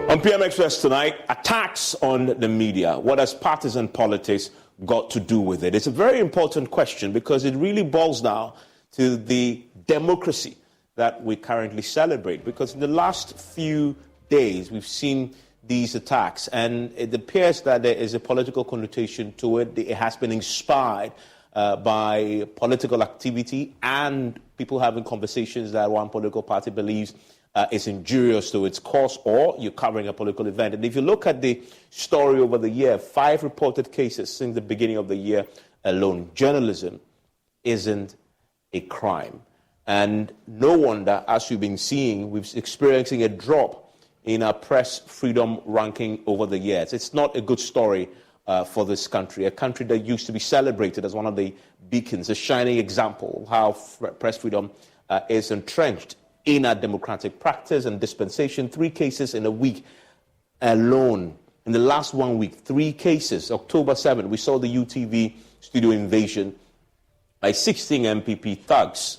On PM Express tonight, attacks on the media. What has partisan politics got to do with it? It's a very important question because it really boils down to the democracy that we currently celebrate. Because in the last few days, we've seen these attacks, and it appears that there is a political connotation to it. It has been inspired by political activity and people having conversations that one political party believes is injurious to its cause, or you're covering a political event. And if you look at the story over the year, 5 reported cases since the beginning of the year alone. Journalism isn't a crime. And no wonder, as we've been seeing, we're experiencing a drop in our press freedom ranking over the years. It's not a good story for this country, a country that used to be celebrated as one of the beacons, a shining example of how press freedom is entrenched in our democratic practice and dispensation. 3 cases in a week alone. In the last 1 week, 3 cases. October 7, we saw the UTV studio invasion by 16 MPP thugs.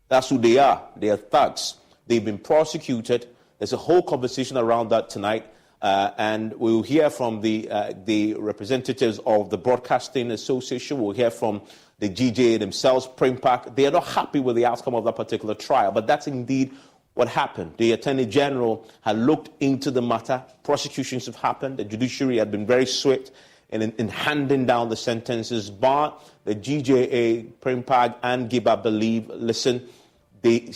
That's who they are. They are thugs. They've been prosecuted. There's a whole conversation around that tonight. And we'll hear from the representatives of the Broadcasting Association. We'll hear from the GJA themselves, Primpack. They are not happy with the outcome of that particular trial, but that's indeed what happened. The Attorney General had looked into the matter. Prosecutions have happened. The judiciary had been very swift in handing down the sentences. But the GJA, Primpack, and Giba believe, listen, the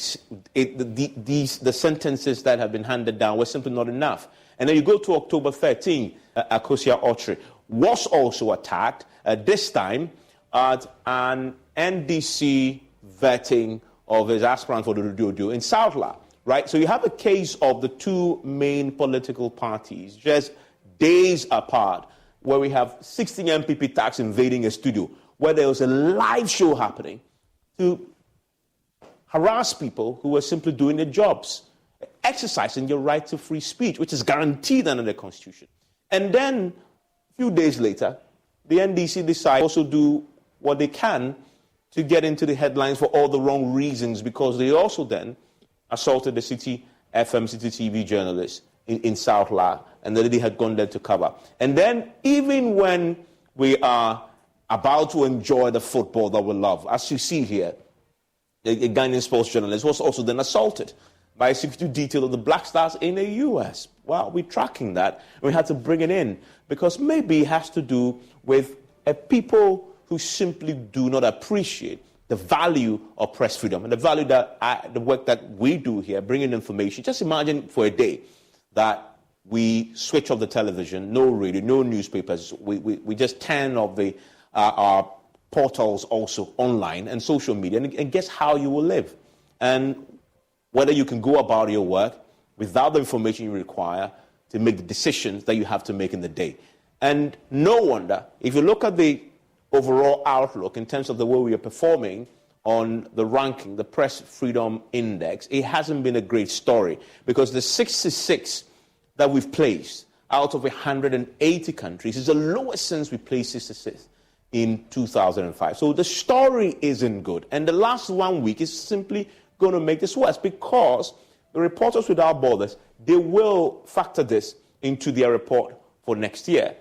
sentences that have been handed down were simply not enough. And then you go to October 13, Akosia Otri was also attacked, this time at an NDC vetting of his aspirant for the Dodo in Southla, right? So you have a case of the 2 main political parties just days apart, where we have 16 MPP thugs invading a studio, where there was a live show happening to harass people who were simply doing their jobs, exercising your right to free speech, which is guaranteed under the Constitution. And then, a few days later, the NDC decide also do what they can to get into the headlines for all the wrong reasons, because they also then assaulted the City FM, City TV journalists in Southla, and the lady had gone there to cover. And then, even when we are about to enjoy the football that we love, as you see here, a Ghanaian sports journalist was also then assaulted by a security detail of the Black Stars in the US. Well, we're tracking that. We had to bring it in because maybe it has to do with people who simply do not appreciate the value of press freedom and the value that the work that we do here, bringing information. Just imagine for a day that we switch off the television, no radio, no newspapers. We just turn off our portals also online and social media, and guess how you will live. And whether you can go about your work without the information you require to make the decisions that you have to make in the day. And no wonder, if you look at the overall outlook in terms of the way we are performing on the ranking, the Press Freedom Index, it hasn't been a great story, because the 66 that we've placed out of 180 countries is the lowest since we placed 66 in 2005. So the story isn't good. And the last 1 week is simply going to make this worse, because the Reporters Without Borders, they will factor this into their report for next year.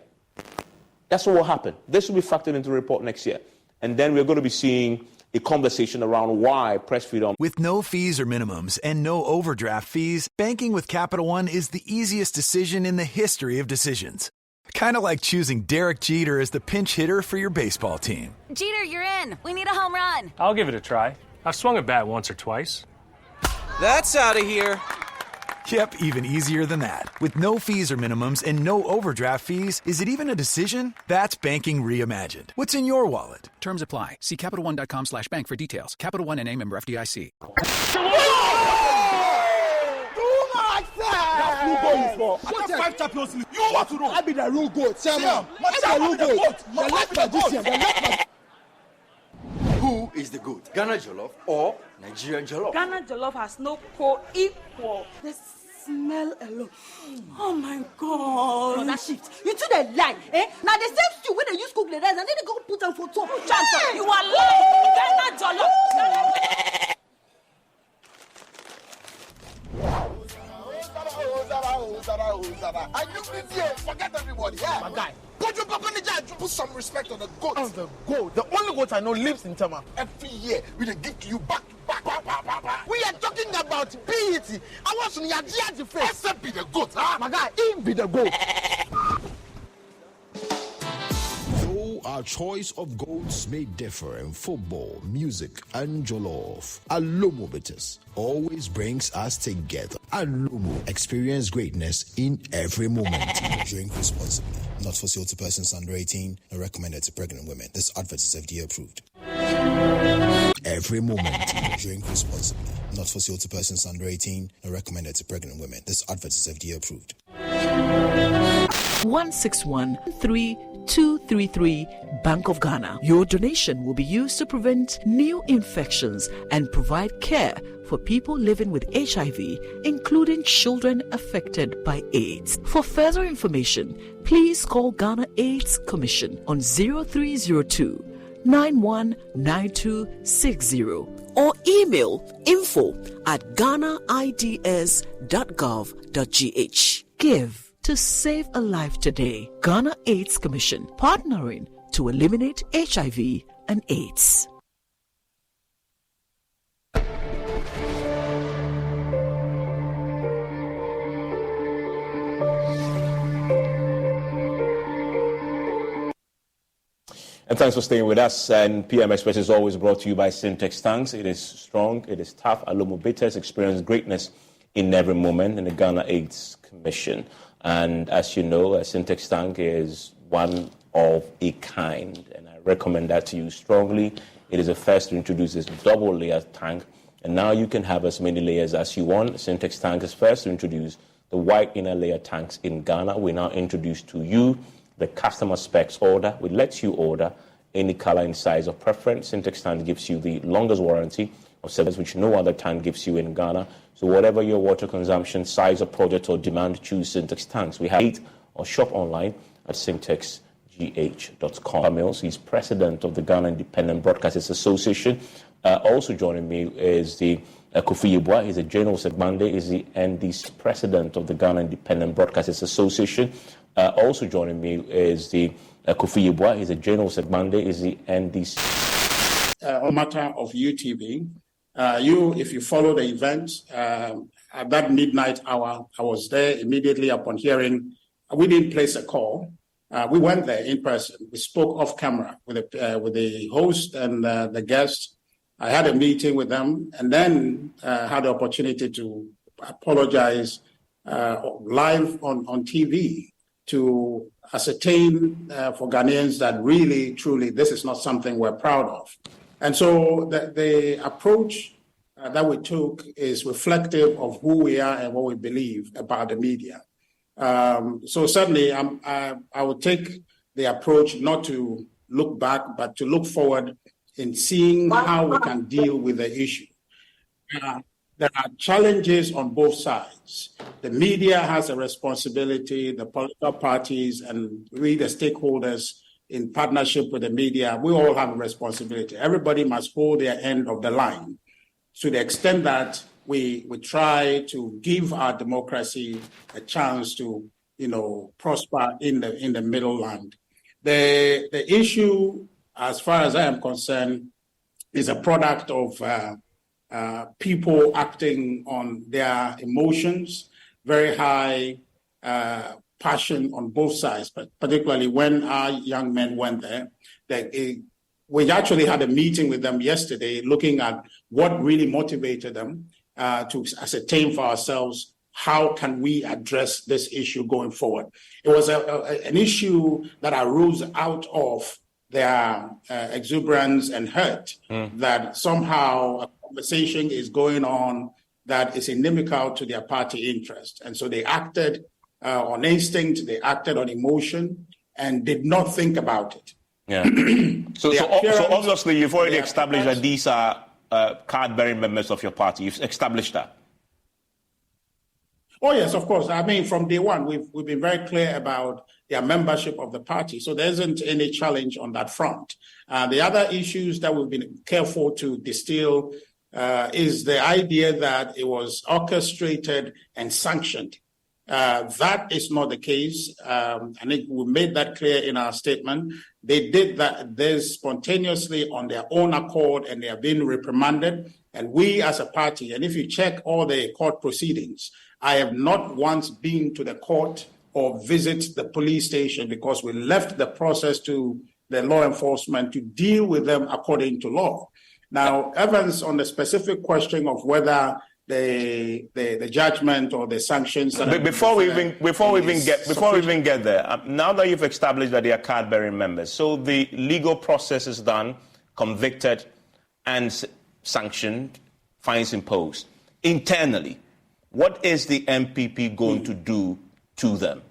That's what will happen. This will be factored into the report next year. And then we're going to be seeing a conversation around why press freedom. With no fees or minimums and no overdraft fees, banking with Capital One is the easiest decision in the history of decisions. Kind of like choosing Derek Jeter as the pinch hitter for your baseball team. Jeter, you're in. We need a home run. I'll give it a try. I've swung a bat once or twice. That's out of here. Yep, even easier than that. With no fees or minimums and no overdraft fees, is it even a decision? That's banking reimagined. What's in your wallet? Terms apply. See CapitalOne.com/bank for details. Capital One N.A. member FDIC. What 5 Champions League? You want to know? I be the real goat. Who is the goat? Ghana Jollof or Nigerian Jollof? Ghana Jollof has no co-equal. The smell alone. Oh my God. No, that shit. You two they lie, eh? Now the same stew when they use cook the rice and then they go put them for top. Hey! You are lying. Ghana Jollof. And you be here, forget everybody. Yeah, my guy. Put some respect on the goat. On the goat? The only goat I know lives in Tama. Every year, we dey give to you back. We are talking about BET. I want to hear the face. Except be the goat, huh? My guy, him be the goat. Though our choice of goats may differ in football, music, and jollof, Alomo Bitters always brings us together. Alomo, experience greatness in every moment. Drink responsibly. Not for sale to persons under 18 and recommended to pregnant women. This advert is FDA approved. Every moment. Drink responsibly. Not for sale to persons under 18 and recommended to pregnant women. This advert is FDA approved. 161-3233 Bank of Ghana. Your donation will be used to prevent new infections and provide care for people living with HIV, including children affected by AIDS. For further information, please call Ghana AIDS Commission on 0302 919260 or email info@ghanaids.gov.gh. Give to save a life today. Ghana AIDS Commission, partnering to eliminate HIV and AIDS. And thanks for staying with us. And PM Express is always brought to you by Syntex Tanks. It is strong, it is tough. Alomo Bitters experience greatness in every moment in the Ghana AIDS Commission. And as you know, a Syntex Tank is one of a kind, and I recommend that to you strongly. It is the first to introduce this double-layer tank, and now you can have as many layers as you want. Syntex Tank is first to introduce the white inner layer tanks in Ghana. We now introduce to you the customer specs order. We let you order any color and size of preference. Syntex Tank gives you the longest warranty of service, which no other tank gives you in Ghana. So whatever your water consumption, size of project or demand, choose Syntex Tanks. We have it or shop online at syntexgh.com. Mills, he's president of the Ghana Independent Broadcasters Association. Also joining me is the Kofi Yeboah. He's a general secretary. Is the NDC president of the Ghana Independent Broadcasters Association. Also joining me is the Kofi Yeboah. He's a general secretary. Is the NDC. On matter of UTV, if you follow the event, at that midnight hour, I was there immediately upon hearing. We didn't place a call. We went there in person. We spoke off camera with the host and the guest. I had a meeting with them, and then had the opportunity to apologize live on TV to ascertain for Ghanaians that really, truly, this is not something we're proud of. And so the approach that we took is reflective of who we are and what we believe about the media. So certainly I would take the approach not to look back, but to look forward in seeing how we can deal with the issue. There are challenges on both sides. The media has a responsibility, the political parties, and we, the stakeholders, in partnership with the media, we all have a responsibility. Everybody must hold their end of the line to the extent that we try to give our democracy a chance to, prosper in the middle land. The issue, as far as I am concerned, is a product of people acting on their emotions, very high passion on both sides, but particularly when our young men went there. We actually had a meeting with them yesterday looking at what really motivated them to ascertain for ourselves how can we address this issue going forward. It was an issue that arose out of their exuberance and hurt that somehow a conversation is going on that is inimical to their party interest. And so they acted on instinct, they acted on emotion, and did not think about it. Yeah. So obviously you've already established that these are card-bearing members of your party. You've established that. Oh, yes, of course. I mean, from day one, we've been very clear about their membership of the party. So there isn't any challenge on that front. The other issues that we've been careful to distill is the idea that it was orchestrated and sanctioned That is not the case. I think we made that clear in our statement. They did that this spontaneously on their own accord, and they have been reprimanded. And we as a party, and if you check all the court proceedings, I have not once been to the court or visit the police station, because we left the process to the law enforcement to deal with them according to law. Now, Evans, on the specific question of whether the judgment or the sanctions. Before we even get there, now that you've established that they are card-bearing members, so the legal process is done, convicted, and sanctioned, fines imposed. Internally, what is the MPP going to do to them?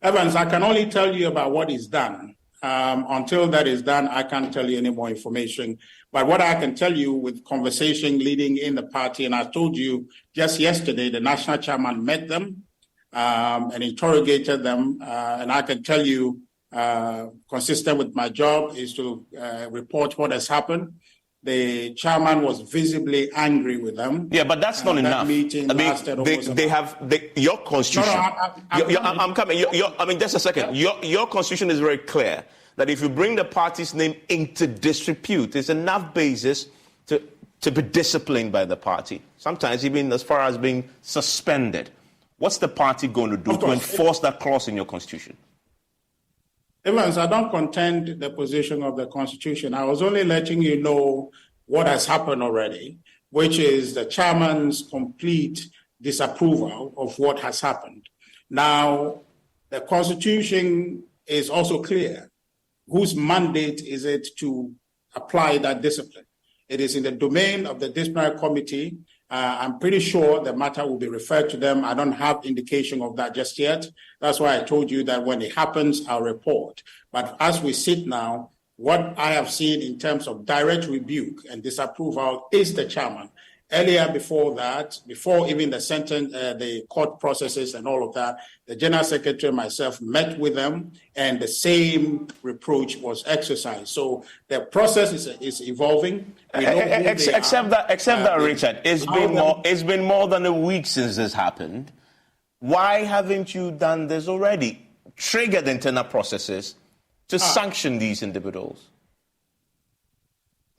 Evans, I can only tell you about what is done. Until that is done, I can't tell you any more information. But what I can tell you with conversation leading in the party, and I told you just yesterday, the national chairman met them and interrogated them. And I can tell you, consistent with my job, is to report what has happened. The chairman was visibly angry with them. Yeah, but that's not enough. Meeting lasted your constitution. No, I'm coming. Just a second. Your constitution is very clear that if you bring the party's name into disrepute, there's enough basis to be disciplined by the party. Sometimes even as far as being suspended. What's the party going to do to enforce that clause in your constitution? Evans, I don't contend the position of the Constitution. I was only letting you know what has happened already, which is the chairman's complete disapproval of what has happened. Now, the Constitution is also clear. Whose mandate is it to apply that discipline? It is in the domain of the disciplinary committee. I'm pretty sure the matter will be referred to them. I don't have indication of that just yet. That's why I told you that when it happens, I'll report. But as we sit now, what I have seen in terms of direct rebuke and disapproval is the chairman. Earlier before that, before even the sentence, the court processes and all of that, the general secretary and myself met with them, and the same reproach was exercised. So the process is evolving. Except that, Richard, it's been more than a week since this happened. Why haven't you done this already? Triggered internal processes to sanction these individuals.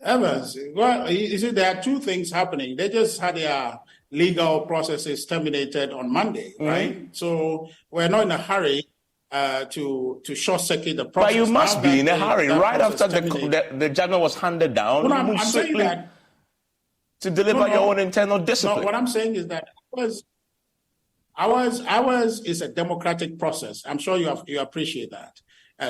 Evans, well, you see, there are two things happening. They just had their legal processes terminated on Monday, right? So we're not in a hurry to short-circuit the process. But you must be in a hurry. Right after the judgment was handed down, I'm saying that to deliver your own internal discipline. No, what I'm saying is that ours is a democratic process. I'm sure you appreciate that.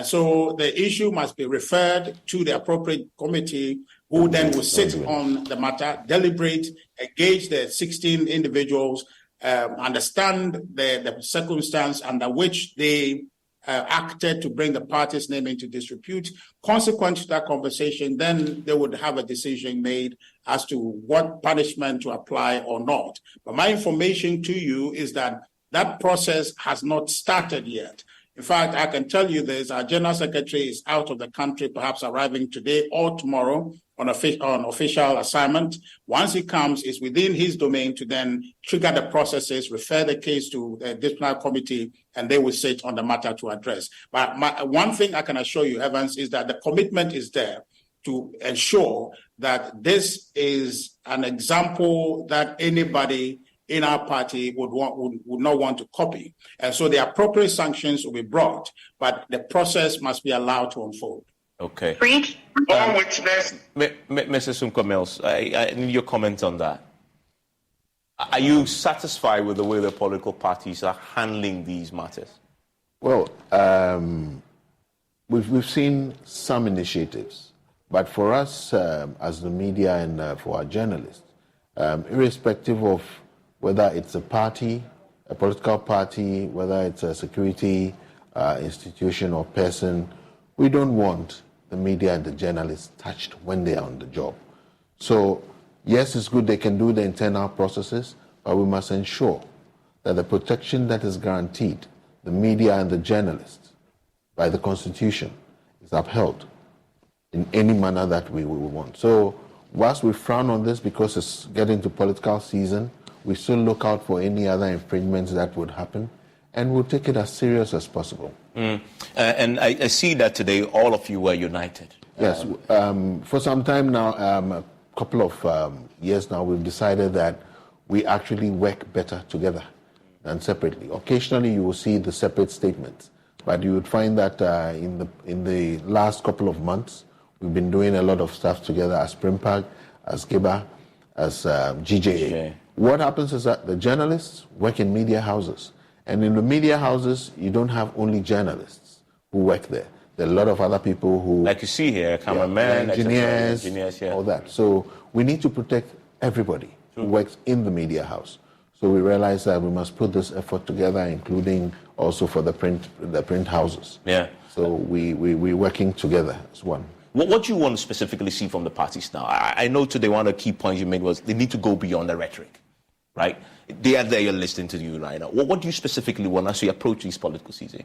So the issue must be referred to the appropriate committee, who then will sit on the matter, deliberate, engage the 16 individuals, understand the circumstance under which they acted to bring the party's name into disrepute. Consequent to that conversation, then they would have a decision made as to what punishment to apply or not. But my information to you is that that process has not started yet. In fact, I can tell you this, our General Secretary is out of the country, perhaps arriving today or tomorrow on official assignment. Once he comes, it's within his domain to then trigger the processes, refer the case to the disciplinary committee, and they will sit on the matter to address. But one thing I can assure you, Evans, is that the commitment is there to ensure that this is an example that anybody in our party would not want to copy. And so the appropriate sanctions will be brought, but the process must be allowed to unfold. Okay. Mrs. Sunko Mills, I need your comment on that. Are you satisfied with the way the political parties are handling these matters? Well, we've seen some initiatives, but for us as the media and for our journalists, irrespective of whether it's a party, a political party, whether it's a security institution or person, we don't want the media and the journalists touched when they are on the job. So, yes, it's good they can do the internal processes, but we must ensure that the protection that is guaranteed the media and the journalists by the Constitution is upheld in any manner that we want. So, whilst we frown on this because it's getting to political season, we still look out for any other infringements that would happen, and we'll take it as serious as possible. And I see that today all of you were united. Yes, for some time now, a couple of years now, we've decided that we actually work better together than separately. Occasionally, you will see the separate statements, but you would find that in the last couple of months, we've been doing a lot of stuff together as Primpag, as Giba, as GJA. What happens is that the journalists work in media houses, and in the media houses, you don't have only journalists who work there. There are a lot of other people who... Like you see here, cameramen, engineers, yeah. all that. So we need to protect everybody who works in the media house. So we realized that we must put this effort together, including also for the print houses. Yeah. So we're working together as one. What do you want to specifically see from the parties now? I know today one of the key points you made was they need to go beyond the rhetoric, right? They are there, you're listening to you right now. What do you specifically want as we approach this political season?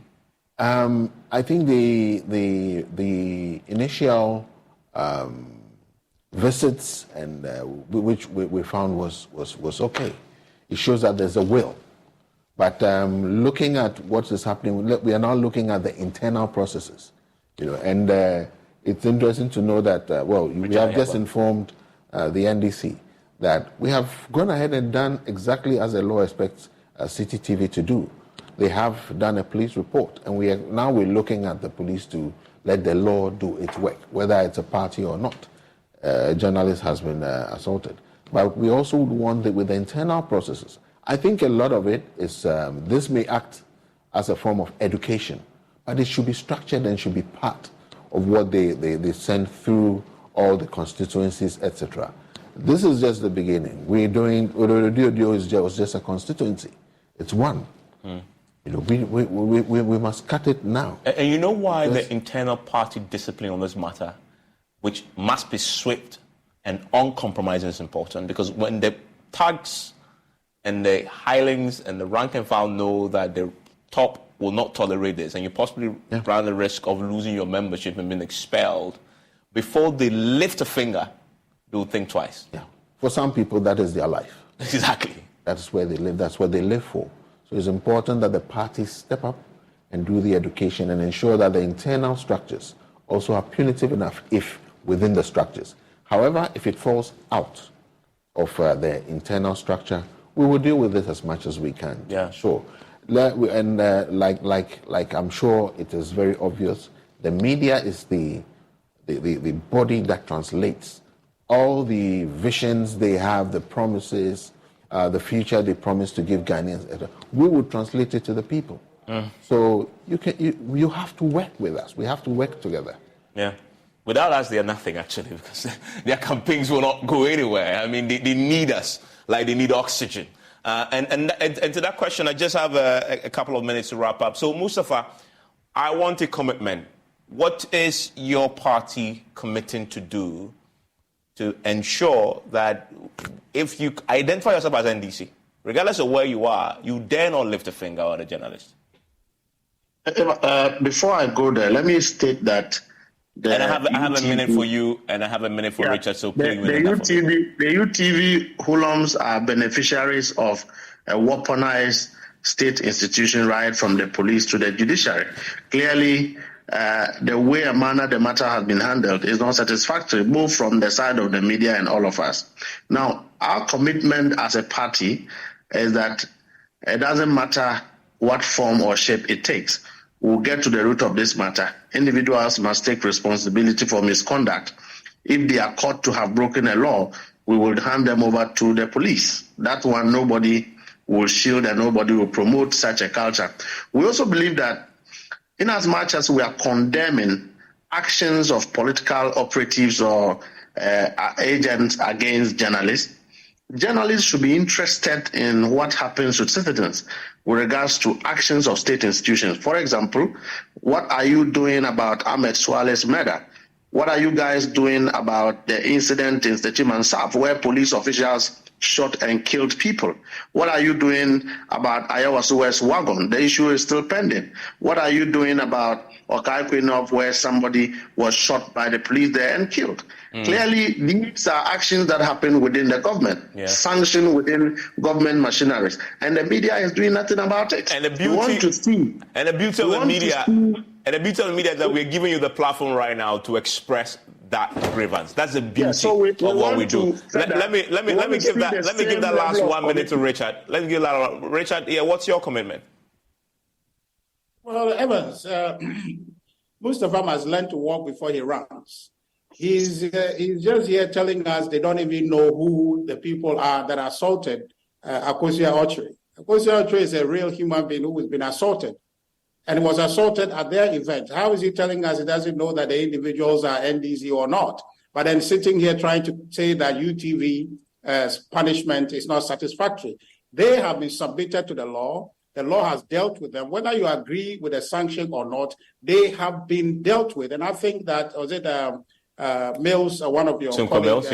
I think the initial visits and which we found was okay. It shows that there's a will. But looking at what is happening, we are now looking at the internal processes, and it's interesting to know that we have just informed the NDC that we have gone ahead and done exactly as the law expects CCTV to do. They have done a police report, and we're looking at the police to let the law do its work, whether it's a party or not. A journalist has been assaulted. But we also would want with the internal processes. I think a lot of it is, this may act as a form of education, but it should be structured and should be part of what they send through all the constituencies, etc. This is just the beginning. We're doing, Ododio was just a constituency. It's one. We must cut it now. And you know why the internal party discipline on this matter, which must be swift and uncompromising, is important? Because when the thugs and the hirelings and the rank and file know that the top will not tolerate this, and you possibly run the risk of losing your membership and being expelled, before they lift a finger, they'll think twice. Yeah. For some people, that is their life. Exactly. That's where they live. That's what they live for. So it's important that the parties step up and do the education and ensure that the internal structures also are punitive enough if within the structures. However, if it falls out of the internal structure, we will deal with it as much as we can. Yeah, sure. And like I'm sure it is very obvious, the media is the body that translates all the visions they have, the promises, the future they promise to give Ghanaians, etc. We will translate it to the people. So you have to work with us. We have to work together. Yeah. Without us, they are nothing, actually, because their campaigns will not go anywhere. I mean, they need us like they need oxygen. And to that question, I just have a couple of minutes to wrap up. So, Mustafa, I want a commitment. What is your party committing to do to ensure that if you identify yourself as NDC, regardless of where you are, you dare not lift a finger at a journalist? Before I go there, let me state that and I have a minute for you, and I have a minute for Richard. So please, the UTV hoodlums are beneficiaries of a weaponized state institution, right from the police to the judiciary. Clearly, the way and manner the matter has been handled is not satisfactory, both from the side of the media and all of us. Now, our commitment as a party is that it doesn't matter what form or shape it takes. We'll get to the root of this matter. Individuals must take responsibility for misconduct. If they are caught to have broken a law, we will hand them over to the police. That one, nobody will shield and nobody will promote such a culture. We also believe that in as much as we are condemning actions of political operatives or agents against journalists, journalists should be interested in what happens with citizens with regards to actions of state institutions. For example, what are you doing about Ahmed Swale's murder? What are you guys doing about the incident in Stechiman South where police officials shot and killed people? What are you doing about Ayawaso West Wagon? The issue is still pending. What are you doing about Okaikwenov, where somebody was shot by the police there and killed? Clearly, these are actions that happen within the government, sanctioned within government machineries, and the media is doing nothing about it. And the beauty of the media is that we're giving you the platform right now to express that grievance. That's the beauty of what we do. Let me give that last 1 minute to Richard. Let me give that. Richard, what's your commitment? Well, Evans, Mustafa must learn to walk before he runs. He's just here telling us they don't even know who the people are that assaulted Akosia Ochre. Akosia Ochre is a real human being who has been assaulted and was assaulted at their event. How is he telling us he doesn't know that the individuals are NDC or not? But then sitting here trying to say that UTV's punishment is not satisfactory. They have been submitted to the law. The law has dealt with them. Whether you agree with the sanction or not, they have been dealt with. And I think that, was it Mills, one of your colleagues,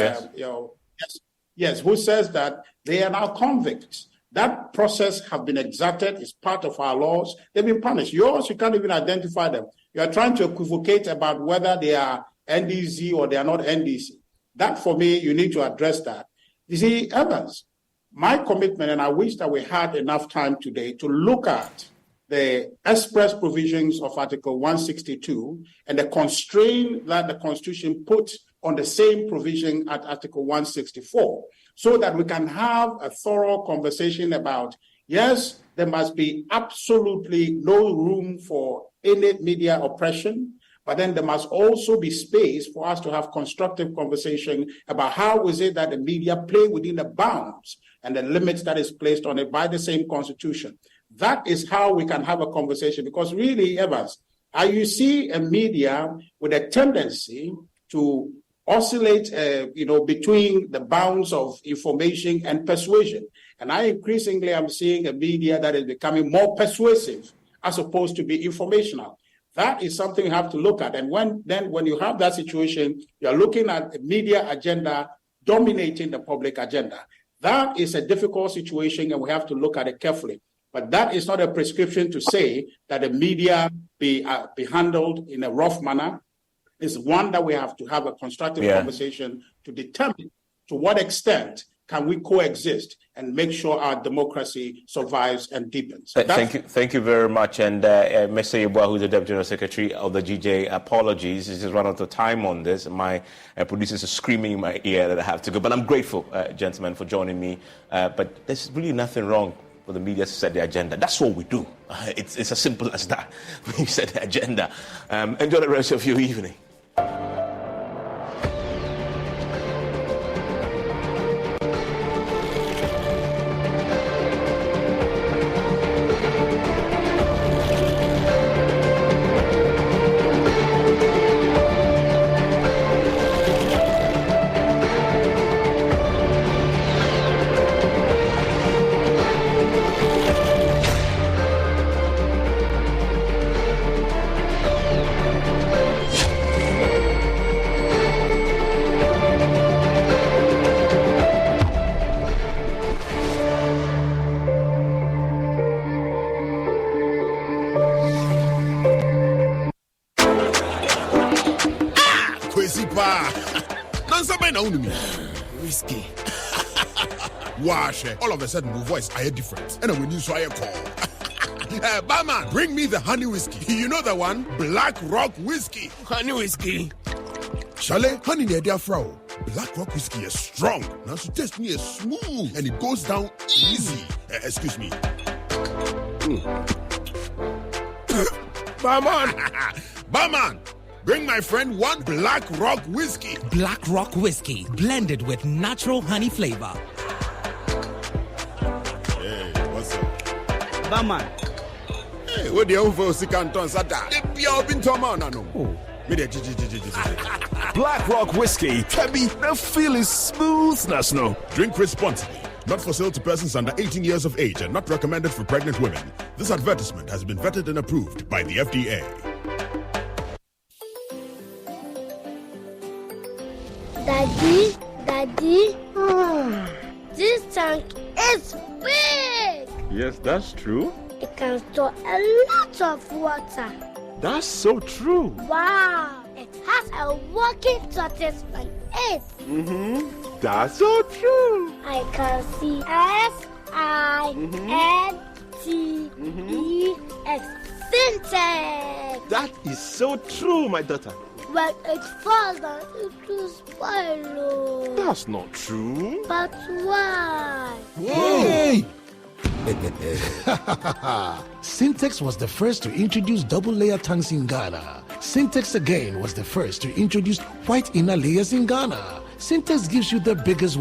yes, who says that they are now convicts. That process have been exacted. It's part of our laws. They've been punished. Yours, you can't even identify them. You are trying to equivocate about whether they are NDC or they are not NDC. That, for me, you need to address that. You see, Evans, my commitment, and I wish that we had enough time today to look at the express provisions of Article 162 and the constraint that the Constitution put on the same provision at Article 164, so that we can have a thorough conversation about, yes, there must be absolutely no room for any media oppression, but then there must also be space for us to have constructive conversation about how is it that the media play within the bounds and the limits that is placed on it by the same Constitution. That is how we can have a conversation, because really, Evans, you see a media with a tendency to oscillate, between the bounds of information and persuasion. And I increasingly am seeing a media that is becoming more persuasive as opposed to be informational. That is something you have to look at. And when you have that situation, you're looking at a media agenda dominating the public agenda. That is a difficult situation, and we have to look at it carefully. But that is not a prescription to say that the media be handled in a rough manner. It's one that we have to have a constructive conversation to determine to what extent can we coexist and make sure our democracy survives and deepens. Thank you very much. And Mr. Yeboah, who's the Deputy General Secretary of the GJ, apologies. This is run out of time on this. My producers are screaming in my ear that I have to go. But I'm grateful, gentlemen, for joining me. But there's really nothing wrong for the media to set the agenda. That's what we do. It's as simple as that. We set the agenda. Enjoy the rest of your evening. Whiskey. Wash. All of a sudden, my voice I hear different. And when you saw a call. Barman, bring me the honey whiskey. You know the one? Black Rock Whiskey. Honey whiskey. Chalet, honey near their fro. Black Rock Whiskey is strong. Now so taste me is smooth and it goes down easy. Excuse me. Barman. Barman. Bring my friend one Black Rock Whiskey. Black Rock Whiskey, blended with natural honey flavor. Hey, what's up? Barman. Hey, what the hell for Sikanton Sada? The pure Bintomana no. Black Rock Whiskey can be the feeling smoothness no. Drink responsibly. Not for sale to persons under 18 years of age and not recommended for pregnant women. This advertisement has been vetted and approved by the FDA. Daddy. This tank is big. Yes, that's true. It can store a lot of water. That's so true. Wow. It has a working tortoise on it. That's so true. I can see SINTEX. Syntax. That is so true, my daughter. When it falls down, it will spoil. That's not true. But why? Hey! Syntex was the first to introduce double-layer tanks in Ghana. Syntex again was the first to introduce white inner layers in Ghana. Syntex gives you the biggest